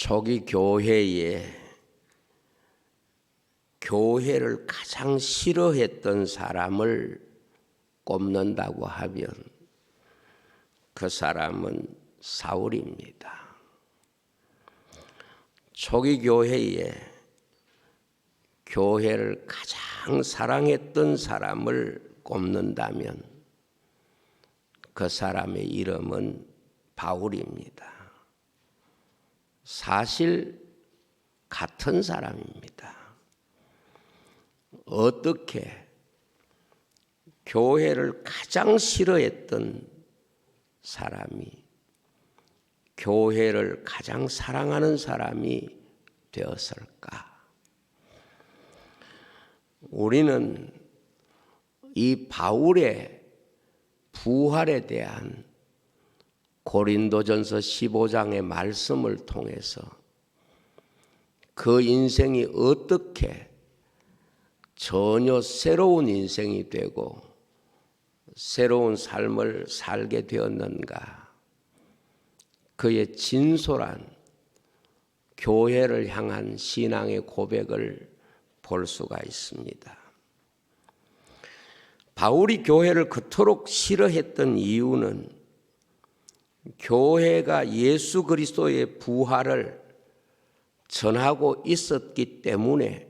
초기 교회에 교회를 가장 싫어했던 사람을 꼽는다고 하면 그 사람은 사울입니다. 초기 교회에 교회를 가장 사랑했던 사람을 꼽는다면 그 사람의 이름은 바울입니다. 사실 같은 사람입니다. 어떻게 교회를 가장 싫어했던 사람이 교회를 가장 사랑하는 사람이 되었을까? 우리는 이 바울의 부활에 대한 고린도전서 15장의 말씀을 통해서 그 인생이 어떻게 전혀 새로운 인생이 되고 새로운 삶을 살게 되었는가, 그의 진솔한 교회를 향한 신앙의 고백을 볼 수가 있습니다. 바울이 교회를 그토록 싫어했던 이유는 교회가 예수 그리스도의 부활을 전하고 있었기 때문에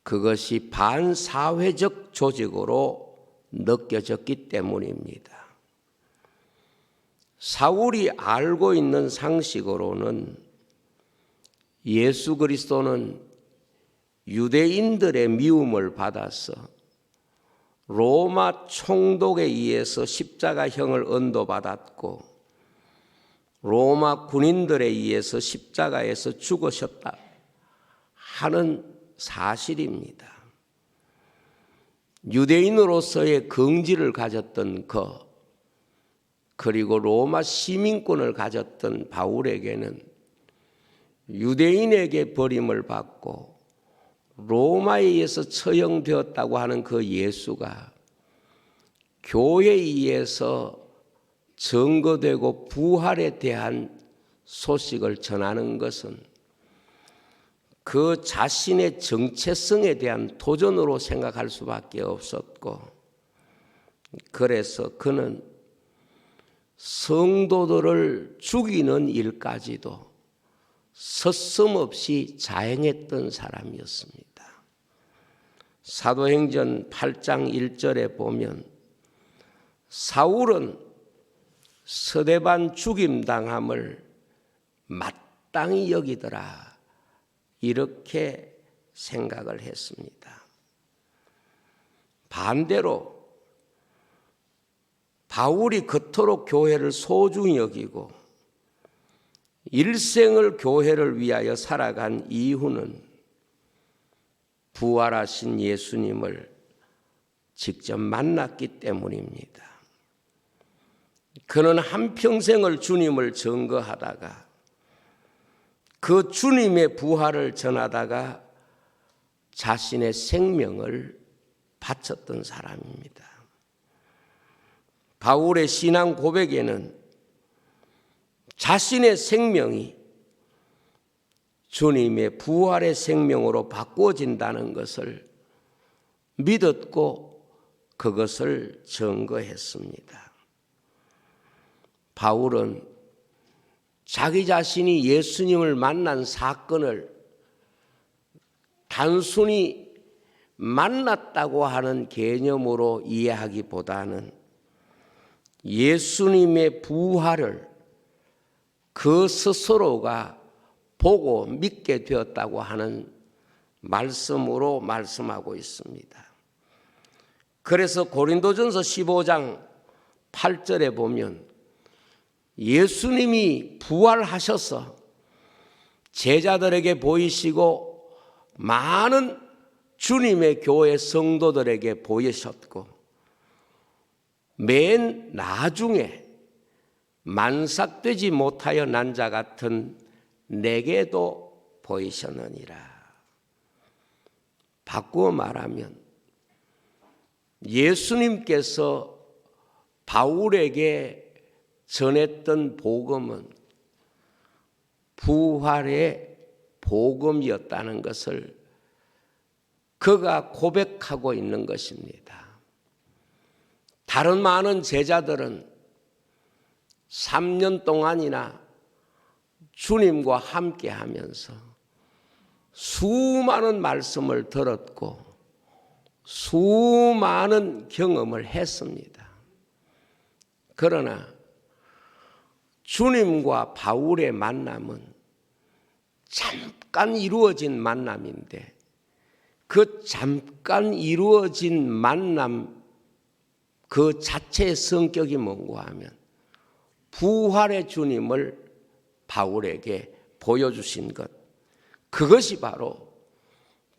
그것이 반사회적 조직으로 느껴졌기 때문입니다. 사울이 알고 있는 상식으로는 예수 그리스도는 유대인들의 미움을 받아서 로마 총독에 의해서 십자가형을 언도받았고 로마 군인들에 의해서 십자가에서 죽으셨다 하는 사실입니다. 유대인으로서의 긍지를 가졌던 그리고 로마 시민권을 가졌던 바울에게는 유대인에게 버림을 받고 로마에 의해서 처형되었다고 하는 그 예수가 교회에 의해서 증거되고 부활에 대한 소식을 전하는 것은 그 자신의 정체성에 대한 도전으로 생각할 수밖에 없었고, 그래서 그는 성도들을 죽이는 일까지도 서슴없이 자행했던 사람이었습니다. 사도행전 8장 1절에 보면 사울은 스데반 죽임당함을 마땅히 여기더라 이렇게 생각을 했습니다. 반대로 바울이 그토록 교회를 소중히 여기고 일생을 교회를 위하여 살아간 이유는 부활하신 예수님을 직접 만났기 때문입니다. 그는 한평생을 주님을 증거하다가 그 주님의 부활을 전하다가 자신의 생명을 바쳤던 사람입니다. 바울의 신앙 고백에는 자신의 생명이 주님의 부활의 생명으로 바꾸어진다는 것을 믿었고 그것을 증거했습니다. 바울은 자기 자신이 예수님을 만난 사건을 단순히 만났다고 하는 개념으로 이해하기보다는 예수님의 부활을 그 스스로가 보고 믿게 되었다고 하는 말씀으로 말씀하고 있습니다. 그래서 고린도전서 15장 8절에 보면 예수님이 부활하셔서 제자들에게 보이시고 많은 주님의 교회 성도들에게 보이셨고 맨 나중에 만삭되지 못하여 난 자 같은 내게도 보이셨느니라. 바꾸어 말하면 예수님께서 바울에게 전했던 복음은 부활의 복음이었다는 것을 그가 고백하고 있는 것입니다. 다른 많은 제자들은 3년 동안이나 주님과 함께 하면서 수많은 말씀을 들었고 수많은 경험을 했습니다. 그러나 주님과 바울의 만남은 잠깐 이루어진 만남인데 그 잠깐 이루어진 만남 그 자체의 성격이 뭔가 하면 부활의 주님을 바울에게 보여주신 것, 그것이 바로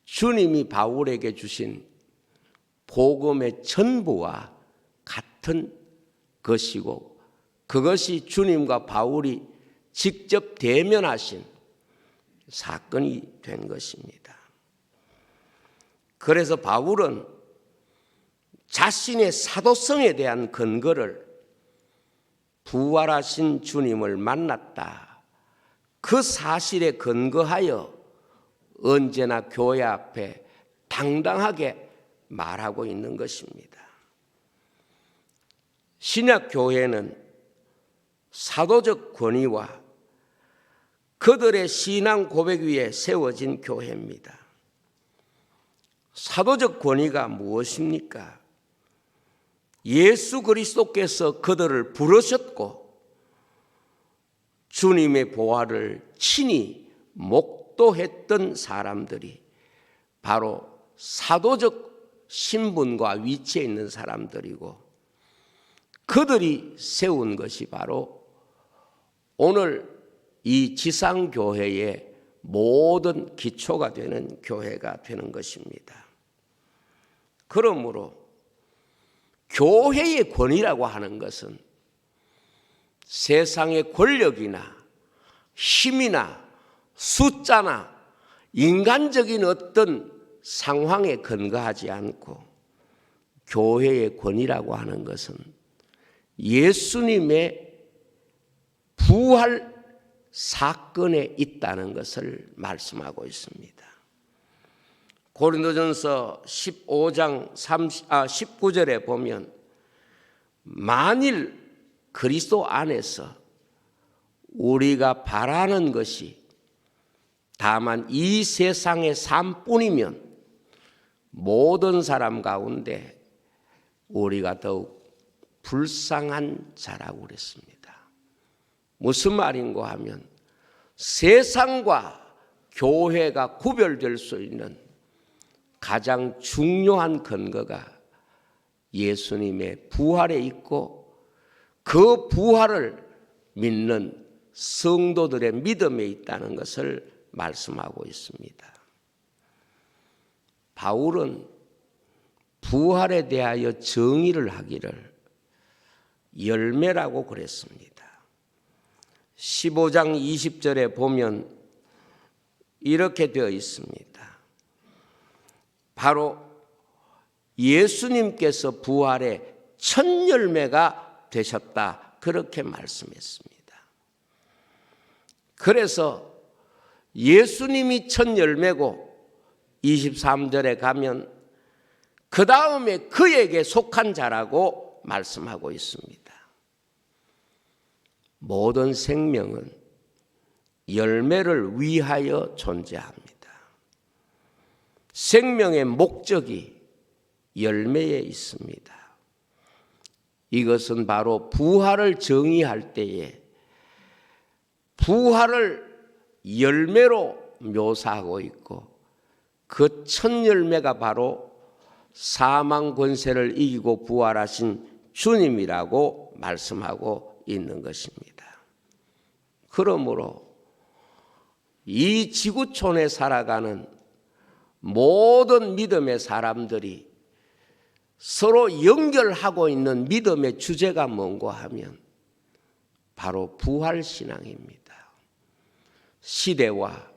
주님이 바울에게 주신 복음의 전부와 같은 것이고 그것이 주님과 바울이 직접 대면하신 사건이 된 것입니다. 그래서 바울은 자신의 사도성에 대한 근거를 부활하신 주님을 만났다, 그 사실에 근거하여 언제나 교회 앞에 당당하게 말하고 있는 것입니다. 신약 교회는 사도적 권위와 그들의 신앙 고백 위에 세워진 교회입니다. 사도적 권위가 무엇입니까? 예수 그리스도께서 그들을 부르셨고 주님의 보활을 친히 목도했던 사람들이 바로 사도적 신분과 위치에 있는 사람들이고 그들이 세운 것이 바로 오늘 이 지상교회의 모든 기초가 되는 교회가 되는 것입니다. 그러므로 교회의 권위라고 하는 것은 세상의 권력이나 힘이나 숫자나 인간적인 어떤 상황에 근거하지 않고 교회의 권위라고 하는 것은 예수님의 부활 사건에 있다는 것을 말씀하고 있습니다. 고린도전서 15장 19절에 보면 만일 그리스도 안에서 우리가 바라는 것이 다만 이 세상의 삶뿐이면 모든 사람 가운데 우리가 더욱 불쌍한 자라고 그랬습니다. 무슨 말인가 하면 세상과 교회가 구별될 수 있는 가장 중요한 근거가 예수님의 부활에 있고 그 부활을 믿는 성도들의 믿음에 있다는 것을 말씀하고 있습니다. 바울은 부활에 대하여 정의를 하기를 열매라고 그랬습니다. 15장 20절에 보면 이렇게 되어 있습니다. 바로 예수님께서 부활의 첫 열매가 되셨다, 그렇게 말씀했습니다. 그래서 예수님이 첫 열매고 23절에 가면 그 다음에 그에게 속한 자라고 말씀하고 있습니다. 모든 생명은 열매를 위하여 존재합니다. 생명의 목적이 열매에 있습니다. 이것은 바로 부활을 정의할 때에 부활을 열매로 묘사하고 있고 그 첫 열매가 바로 사망 권세를 이기고 부활하신 주님이라고 말씀하고 있는 것입니다. 그러므로 이 지구촌에 살아가는 모든 믿음의 사람들이 서로 연결하고 있는 믿음의 주제가 뭔가 하면 바로 부활신앙입니다. 시대와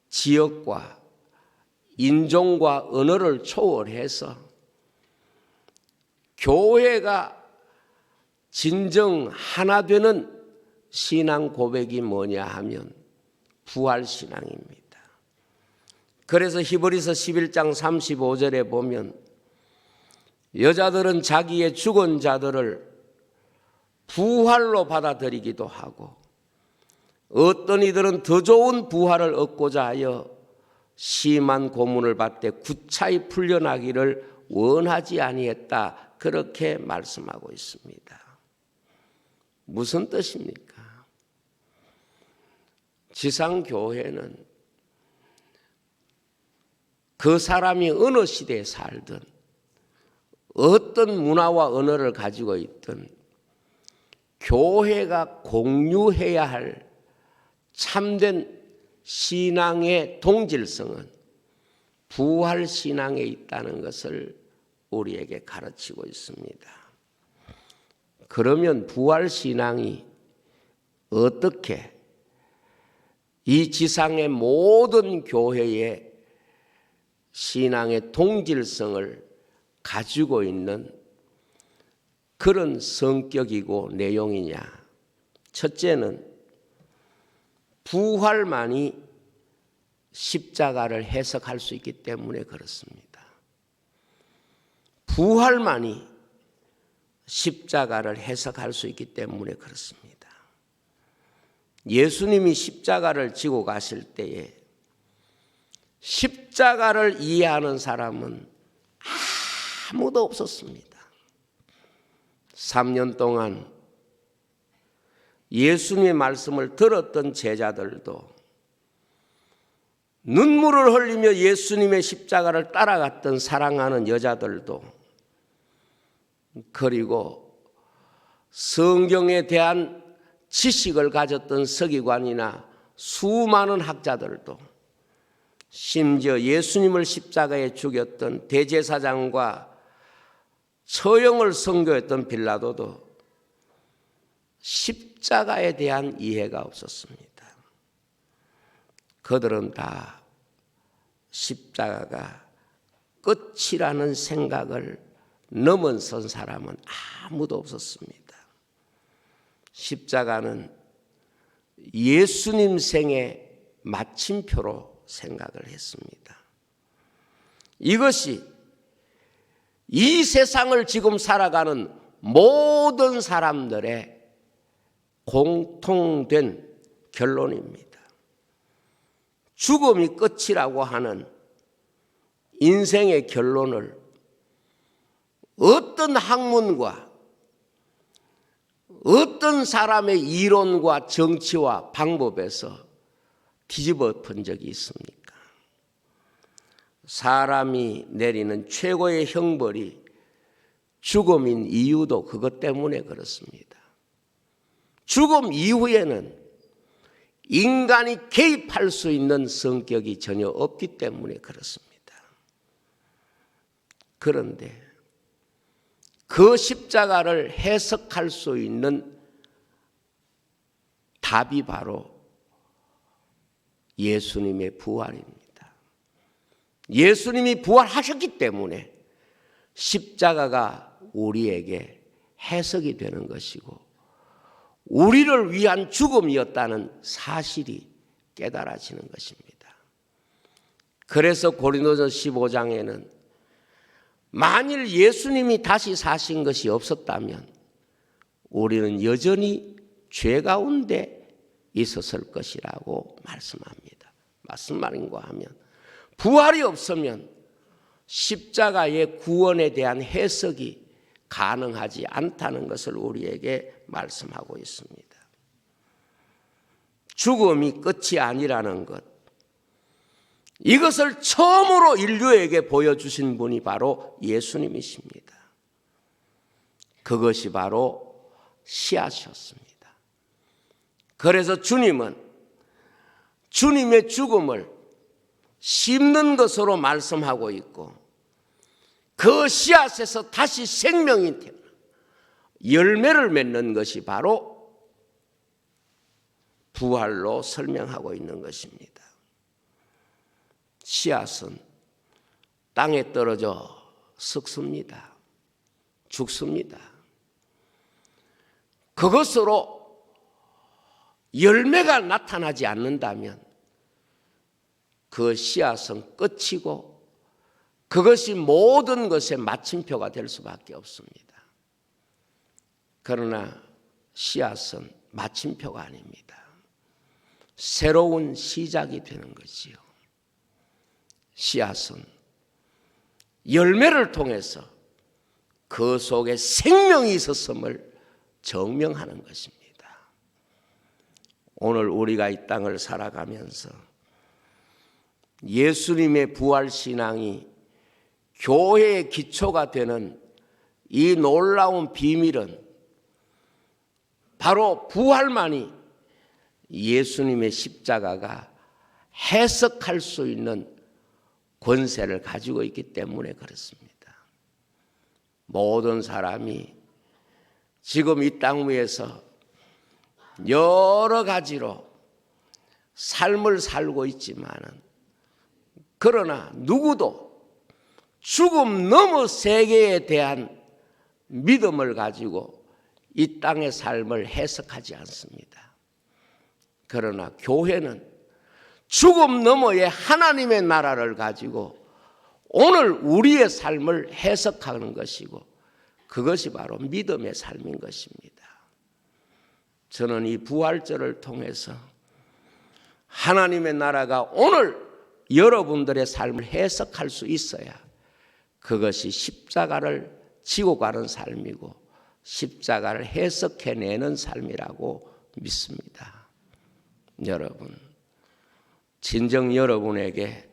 지역과 인종과 언어를 초월해서 교회가 진정 하나 되는 신앙 고백이 뭐냐 하면 부활신앙입니다. 그래서 히브리서 11장 35절에 보면 여자들은 자기의 죽은 자들을 부활로 받아들이기도 하고 어떤 이들은 더 좋은 부활을 얻고자 하여 심한 고문을 받되 구차히 풀려나기를 원하지 아니했다. 그렇게 말씀하고 있습니다. 무슨 뜻입니까? 지상교회는 그 사람이 어느 시대에 살든 어떤 문화와 언어를 가지고 있든 교회가 공유해야 할 참된 신앙의 동질성은 부활신앙에 있다는 것을 우리에게 가르치고 있습니다. 그러면 부활신앙이 어떻게 이 지상의 모든 교회의 신앙의 동질성을 가지고 있는 그런 성격이고 내용이냐? 첫째는 부활만이 십자가를 해석할 수 있기 때문에 그렇습니다. 부활만이 십자가를 해석할 수 있기 때문에 그렇습니다. 예수님이 십자가를 지고 가실 때에 십자가를 이해하는 사람은 아무도 없었습니다. 3년 동안 예수님의 말씀을 들었던 제자들도 눈물을 흘리며 예수님의 십자가를 따라갔던 사랑하는 여자들도 그리고 성경에 대한 지식을 가졌던 서기관이나 수많은 학자들도 심지어 예수님을 십자가에 죽였던 대제사장과 처형을 선고했던 빌라도도 십자가에 대한 이해가 없었습니다. 그들은 다 십자가가 끝이라는 생각을 넘어선 사람은 아무도 없었습니다. 십자가는 예수님 생의 마침표로 생각을 했습니다. 이것이 이 세상을 지금 살아가는 모든 사람들의 공통된 결론입니다. 죽음이 끝이라고 하는 인생의 결론을 어떤 학문과 어떤 사람의 이론과 정치와 방법에서 뒤집어 엎은 적이 있습니까? 사람이 내리는 최고의 형벌이 죽음인 이유도 그것 때문에 그렇습니다. 죽음 이후에는 인간이 개입할 수 있는 성격이 전혀 없기 때문에 그렇습니다. 그런데 그 십자가를 해석할 수 있는 답이 바로 예수님의 부활입니다. 예수님이 부활하셨기 때문에 십자가가 우리에게 해석이 되는 것이고 우리를 위한 죽음이었다는 사실이 깨달아지는 것입니다. 그래서 고린도전 15장에는 만일 예수님이 다시 사신 것이 없었다면 우리는 여전히 죄 가운데 있었을 것이라고 말씀합니다. 무슨 말인가 하면 부활이 없으면 십자가의 구원에 대한 해석이 가능하지 않다는 것을 우리에게 말씀하고 있습니다. 죽음이 끝이 아니라는 것, 이것을 처음으로 인류에게 보여주신 분이 바로 예수님이십니다. 그것이 바로 씨앗이었습니다. 그래서 주님은 주님의 죽음을 심는 것으로 말씀하고 있고 그 씨앗에서 다시 생명이 태어나 열매를 맺는 것이 바로 부활로 설명하고 있는 것입니다. 씨앗은 땅에 떨어져 썩습니다. 죽습니다. 그것으로 열매가 나타나지 않는다면 그 씨앗은 끝이고 그것이 모든 것의 마침표가 될 수밖에 없습니다. 그러나 씨앗은 마침표가 아닙니다. 새로운 시작이 되는 것이요. 씨앗은 열매를 통해서 그 속에 생명이 있었음을 증명하는 것입니다. 오늘 우리가 이 땅을 살아가면서 예수님의 부활신앙이 교회의 기초가 되는 이 놀라운 비밀은 바로 부활만이 예수님의 십자가가 해석할 수 있는 권세를 가지고 있기 때문에 그렇습니다. 모든 사람이 지금 이 땅 위에서 여러 가지로 삶을 살고 있지만은 그러나 누구도 죽음 넘어 세계에 대한 믿음을 가지고 이 땅의 삶을 해석하지 않습니다. 그러나 교회는 죽음 너머의 하나님의 나라를 가지고 오늘 우리의 삶을 해석하는 것이고 그것이 바로 믿음의 삶인 것입니다. 저는 이 부활절을 통해서 하나님의 나라가 오늘 여러분들의 삶을 해석할 수 있어야 그것이 십자가를 지고 가는 삶이고 십자가를 해석해내는 삶이라고 믿습니다. 여러분, 진정 여러분에게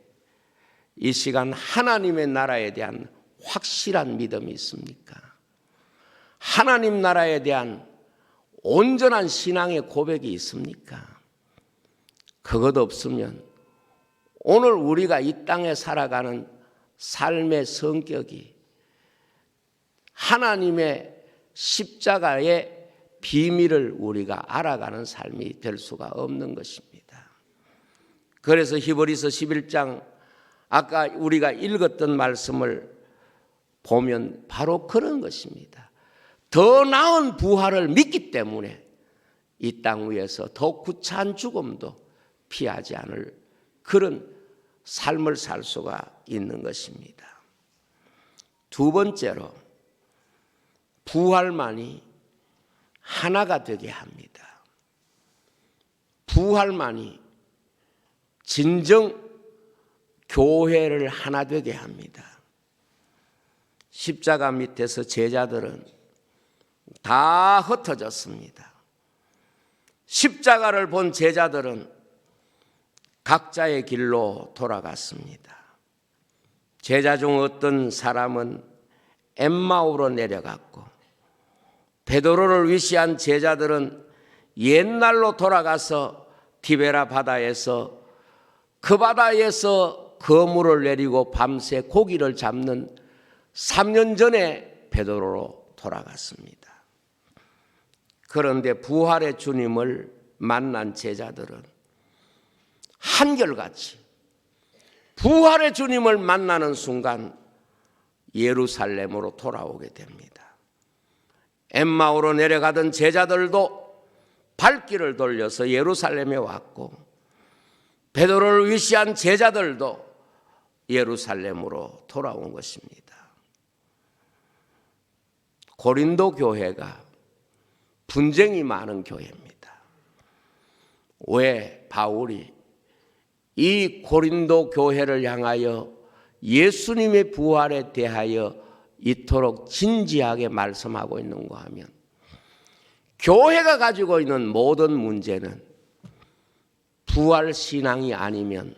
이 시간 하나님의 나라에 대한 확실한 믿음이 있습니까? 하나님 나라에 대한 온전한 신앙의 고백이 있습니까? 그것 없으면 오늘 우리가 이 땅에 살아가는 삶의 성격이 하나님의 십자가의 비밀을 우리가 알아가는 삶이 될 수가 없는 것입니다. 그래서 히브리서 11장 아까 우리가 읽었던 말씀을 보면 바로 그런 것입니다. 더 나은 부활을 믿기 때문에 이 땅 위에서 더 구차한 죽음도 피하지 않을 그런 삶을 살 수가 있는 것입니다. 두 번째로 부활만이 하나가 되게 합니다. 부활만이 진정 교회를 하나 되게 합니다. 십자가 밑에서 제자들은 다 흩어졌습니다. 십자가를 본 제자들은 각자의 길로 돌아갔습니다. 제자 중 어떤 사람은 엠마오로 내려갔고 베드로를 위시한 제자들은 옛날로 돌아가서 디베라 바다에서 그 바다에서 그물을 내리고 밤새 고기를 잡는 3년 전에 베드로로 돌아갔습니다. 그런데 부활의 주님을 만난 제자들은 한결같이 부활의 주님을 만나는 순간 예루살렘으로 돌아오게 됩니다. 엠마오로 내려가던 제자들도 발길을 돌려서 예루살렘에 왔고 베드로를 위시한 제자들도 예루살렘으로 돌아온 것입니다. 고린도 교회가 분쟁이 많은 교회입니다. 왜 바울이 이 고린도 교회를 향하여 예수님의 부활에 대하여 이토록 진지하게 말씀하고 있는가 하면 교회가 가지고 있는 모든 문제는 부활 신앙이 아니면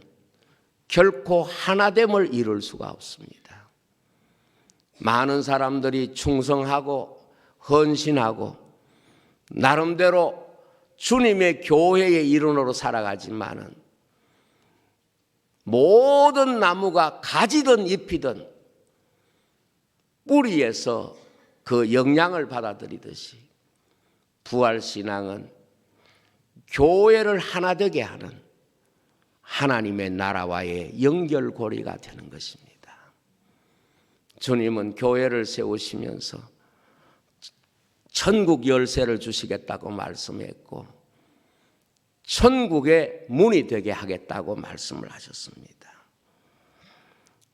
결코 하나됨을 이룰 수가 없습니다. 많은 사람들이 충성하고 헌신하고 나름대로 주님의 교회의 일원으로 살아가지만은 모든 나무가 가지든 잎이든 뿌리에서 그 영향을 받아들이듯이 부활신앙은 교회를 하나 되게 하는 하나님의 나라와의 연결고리가 되는 것입니다. 주님은 교회를 세우시면서 천국 열쇠를 주시겠다고 말씀했고 천국의 문이 되게 하겠다고 말씀을 하셨습니다.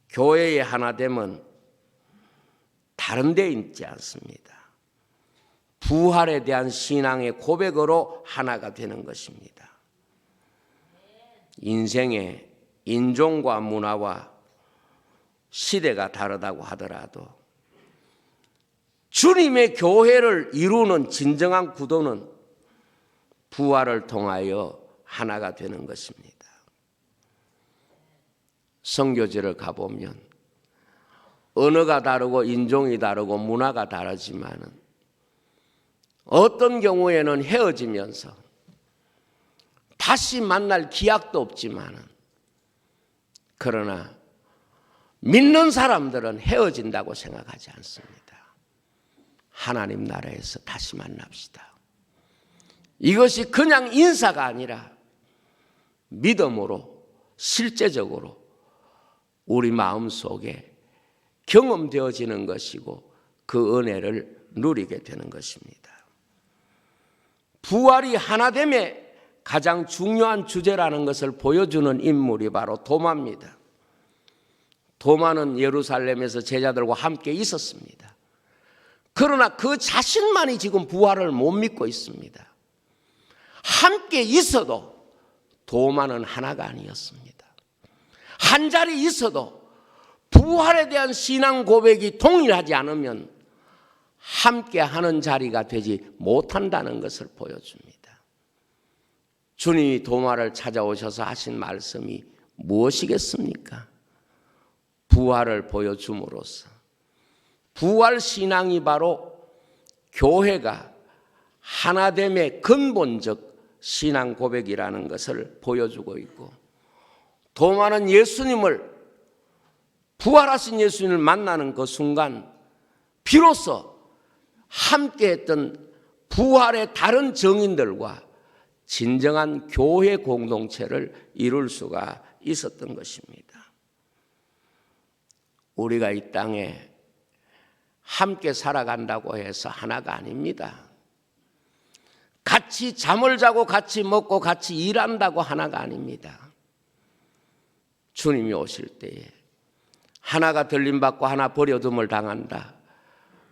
교회의 하나됨은 다른 데 있지 않습니다. 부활에 대한 신앙의 고백으로 하나가 되는 것입니다. 인생의 인종과 문화와 시대가 다르다고 하더라도 주님의 교회를 이루는 진정한 구도는 부활을 통하여 하나가 되는 것입니다. 선교지를 가보면 언어가 다르고 인종이 다르고 문화가 다르지만은 어떤 경우에는 헤어지면서 다시 만날 기약도 없지만은 그러나 믿는 사람들은 헤어진다고 생각하지 않습니다. 하나님 나라에서 다시 만납시다. 이것이 그냥 인사가 아니라 믿음으로 실제적으로 우리 마음속에 경험되어지는 것이고 그 은혜를 누리게 되는 것입니다. 부활이 하나됨의 가장 중요한 주제라는 것을 보여주는 인물이 바로 도마입니다. 도마는 예루살렘에서 제자들과 함께 있었습니다. 그러나 그 자신만이 지금 부활을 못 믿고 있습니다. 함께 있어도 도마는 하나가 아니었습니다. 한 자리 있어도 부활에 대한 신앙 고백이 동일하지 않으면 함께 하는 자리가 되지 못한다는 것을 보여줍니다. 주님이 도마를 찾아오셔서 하신 말씀이 무엇이겠습니까? 부활을 보여줌으로써 부활 신앙이 바로 교회가 하나됨의 근본적 신앙 고백이라는 것을 보여주고 있고, 도마는 예수님을 부활하신 예수님을 만나는 그 순간 비로소 함께했던 부활의 다른 정인들과 진정한 교회 공동체를 이룰 수가 있었던 것입니다. 우리가 이 땅에 함께 살아간다고 해서 하나가 아닙니다. 같이 잠을 자고 같이 먹고 같이 일한다고 하나가 아닙니다. 주님이 오실 때에 하나가 들림받고 하나 버려둠을 당한다.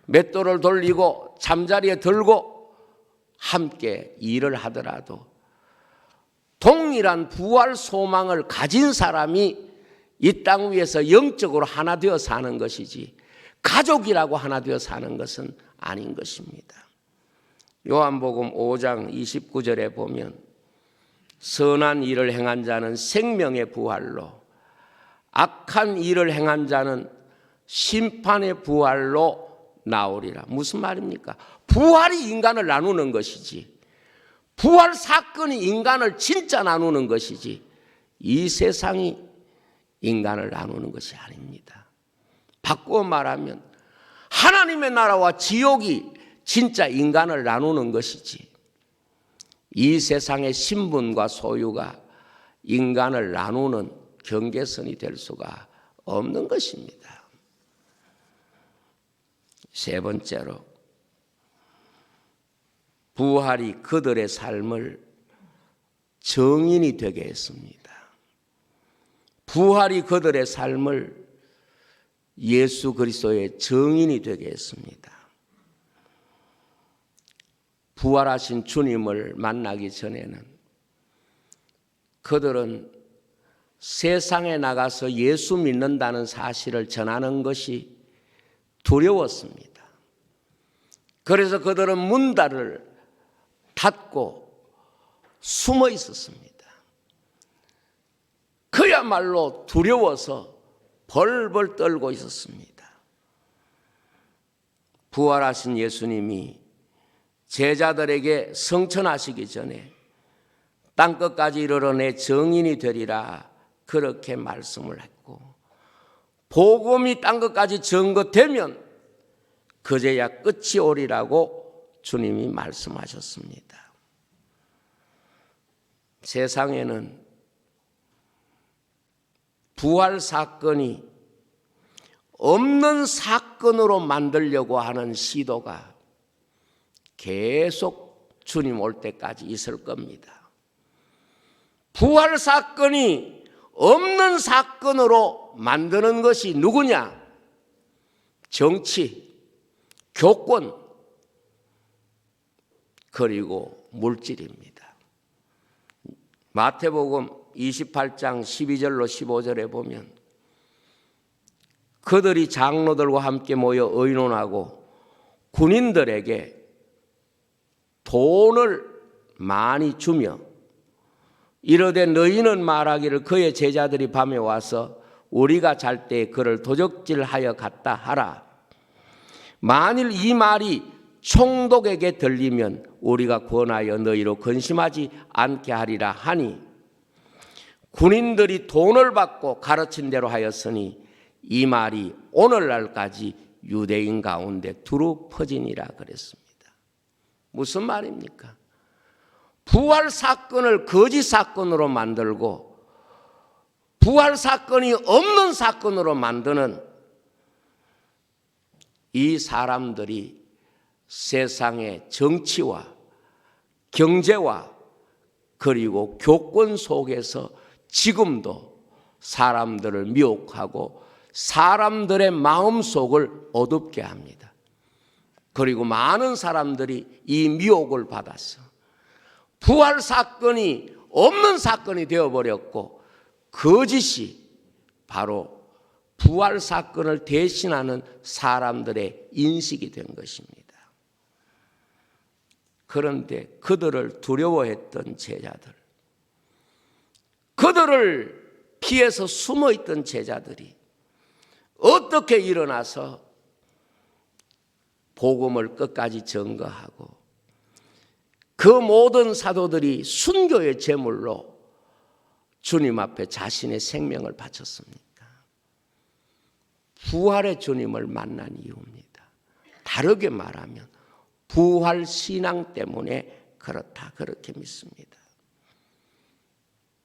맷돌을 돌리고 잠자리에 들고 함께 일을 하더라도 동일한 부활 소망을 가진 사람이 이 땅 위에서 영적으로 하나 되어 사는 것이지 가족이라고 하나 되어 사는 것은 아닌 것입니다. 요한복음 5장 29절에 보면 선한 일을 행한 자는 생명의 부활로, 악한 일을 행한 자는 심판의 부활로 나오리라. 무슨 말입니까? 부활이 인간을 나누는 것이지, 부활 사건이 인간을 진짜 나누는 것이지 이 세상이 인간을 나누는 것이 아닙니다. 바꾸어 말하면 하나님의 나라와 지옥이 진짜 인간을 나누는 것이지 이 세상의 신분과 소유가 인간을 나누는 경계선이 될 수가 없는 것입니다. 세 번째로, 부활이 그들의 삶을 정인이 되게 했습니다. 부활이 그들의 삶을 예수 그리스도의 정인이 되게 했습니다. 부활하신 주님을 만나기 전에는 그들은 세상에 나가서 예수 믿는다는 사실을 전하는 것이 두려웠습니다. 그래서 그들은 문다를 닫고 숨어 있었습니다. 그야말로 두려워서 벌벌 떨고 있었습니다. 부활하신 예수님이 제자들에게 성천하시기 전에 땅끝까지 이르러 내 정인이 되리라 그렇게 말씀을 했고, 복음이 땅끝까지 전거되면 그제야 끝이 오리라고 주님이 말씀하셨습니다. 세상에는 부활 사건이 없는 사건으로 만들려고 하는 시도가 계속 주님 올 때까지 있을 겁니다. 부활 사건이 없는 사건으로 만드는 것이 누구냐? 정치, 교권, 그리고 물질입니다. 마태복음 28장 12절로 15절에 보면 그들이 장로들과 함께 모여 의논하고 군인들에게 돈을 많이 주며 이르되 너희는 말하기를 그의 제자들이 밤에 와서 우리가 잘 때 그를 도적질하여 갔다 하라. 만일 이 말이 총독에게 들리면 우리가 권하여 너희로 근심하지 않게 하리라 하니 군인들이 돈을 받고 가르친 대로 하였으니 이 말이 오늘날까지 유대인 가운데 두루 퍼지니라 그랬습니다. 무슨 말입니까? 부활 사건을 거짓 사건으로 만들고 부활 사건이 없는 사건으로 만드는 이 사람들이 세상의 정치와 경제와 그리고 교권 속에서 지금도 사람들을 미혹하고 사람들의 마음속을 어둡게 합니다. 그리고 많은 사람들이 이 미혹을 받았어. 부활 사건이 없는 사건이 되어버렸고 거짓이 바로 부활 사건을 대신하는 사람들의 인식이 된 것입니다. 그런데 그들을 두려워했던 제자들, 그들을 피해서 숨어있던 제자들이 어떻게 일어나서 복음을 끝까지 전거하고 그 모든 사도들이 순교의 제물로 주님 앞에 자신의 생명을 바쳤습니까? 부활의 주님을 만난 이유입니다. 다르게 말하면 부활 신앙 때문에 그렇다 그렇게 믿습니다.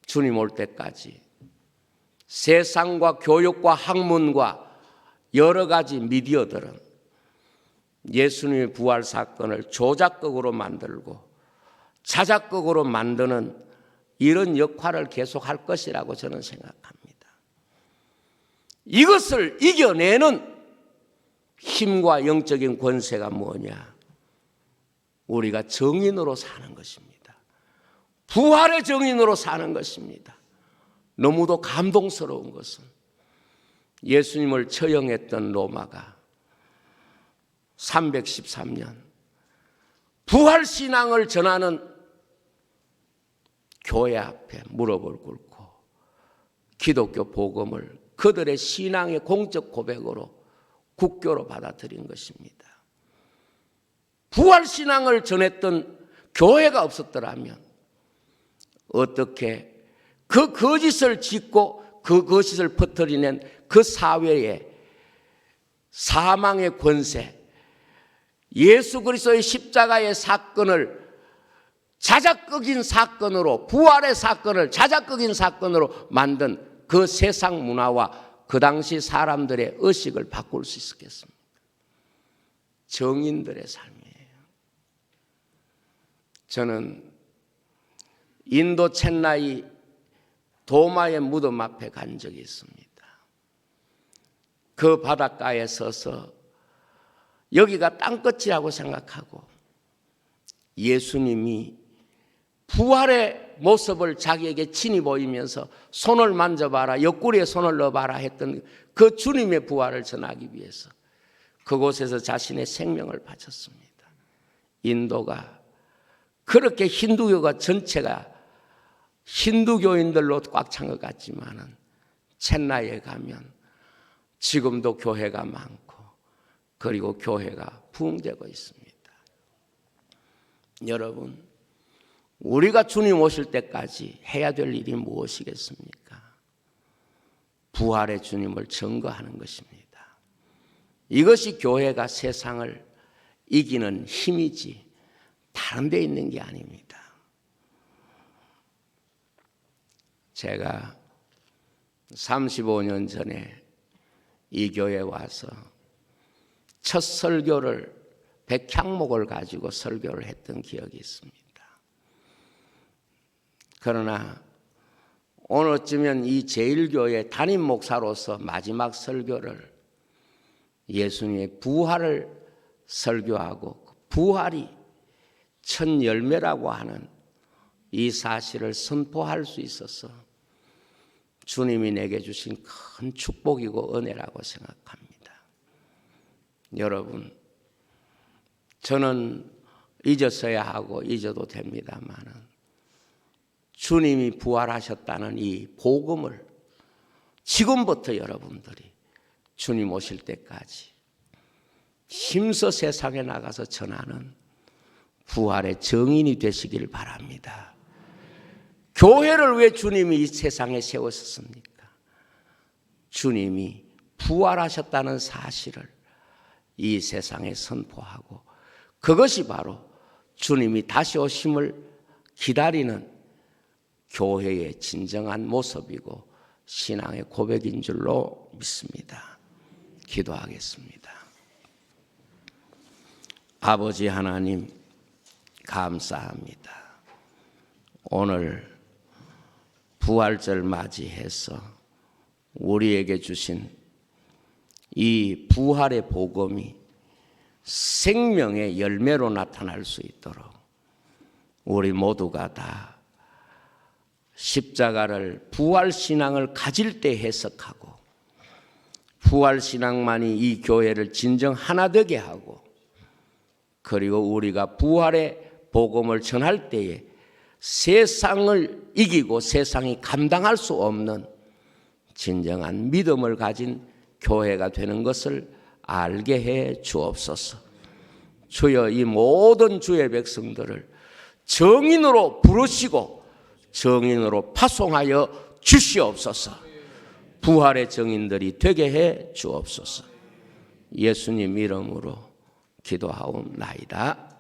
주님 올 때까지 세상과 교육과 학문과 여러 가지 미디어들은 예수님의 부활 사건을 조작극으로 만들고 자작극으로 만드는 이런 역할을 계속할 것이라고 저는 생각합니다. 이것을 이겨내는 힘과 영적인 권세가 뭐냐? 우리가 정인으로 사는 것입니다. 부활의 정인으로 사는 것입니다. 너무도 감동스러운 것은 예수님을 처형했던 로마가 313년 부활 신앙을 전하는 교회 앞에 무릎을 꿇고 기독교 복음을 그들의 신앙의 공적 고백으로 국교로 받아들인 것입니다. 부활 신앙을 전했던 교회가 없었더라면 어떻게 그 거짓을 짓고 그 거짓을 퍼뜨리는 그 사회에 사망의 권세, 예수 그리스도의 십자가의 사건을 자작극인 사건으로, 부활의 사건을 자작극인 사건으로 만든 그 세상 문화와 그 당시 사람들의 의식을 바꿀 수 있었겠습니까? 정인들의 삶이에요. 저는 인도 첸나이 도마의 무덤 앞에 간 적이 있습니다. 그 바닷가에 서서 여기가 땅끝이라고 생각하고 예수님이 부활의 모습을 자기에게 친히 보이면서 손을 만져봐라, 옆구리에 손을 넣어봐라 했던 그 주님의 부활을 전하기 위해서 그곳에서 자신의 생명을 바쳤습니다. 인도가 그렇게 힌두교가 전체가 힌두교인들로 꽉 찬 것 같지만은 첸나이에 가면 지금도 교회가 많고 그리고 교회가 부흥되고 있습니다. 여러분, 우리가 주님 오실 때까지 해야 될 일이 무엇이겠습니까? 부활의 주님을 증거하는 것입니다. 이것이 교회가 세상을 이기는 힘이지 다른 데 있는 게 아닙니다. 제가 35년 전에 이 교회에 와서 첫 설교를 백향목을 가지고 설교를 했던 기억이 있습니다. 그러나 오늘 어쩌면 이 제1교회 담임 목사로서 마지막 설교를 예수님의 부활을 설교하고 부활이 첫 열매라고 하는 이 사실을 선포할 수 있어서 주님이 내게 주신 큰 축복이고 은혜라고 생각합니다. 여러분, 저는 잊었어야 하고 잊어도 됩니다만은 주님이 부활하셨다는 이 복음을 지금부터 여러분들이 주님 오실 때까지 힘써 세상에 나가서 전하는 부활의 증인이 되시길 바랍니다. 교회를 왜 주님이 이 세상에 세우셨습니까? 주님이 부활하셨다는 사실을 이 세상에 선포하고 그것이 바로 주님이 다시 오심을 기다리는 교회의 진정한 모습이고 신앙의 고백인 줄로 믿습니다. 기도하겠습니다. 아버지 하나님, 감사합니다. 오늘 부활절 맞이해서 우리에게 주신 이 부활의 복음이 생명의 열매로 나타날 수 있도록 우리 모두가 다 십자가를 부활신앙을 가질 때 해석하고 부활신앙만이 이 교회를 진정 하나 되게 하고 그리고 우리가 부활의 복음을 전할 때에 세상을 이기고 세상이 감당할 수 없는 진정한 믿음을 가진 교회가 되는 것을 알게 해 주옵소서. 주여, 이 모든 주의 백성들을 정인으로 부르시고 정인으로 파송하여 주시옵소서. 부활의 정인들이 되게 해 주옵소서. 예수님 이름으로 기도하옵나이다.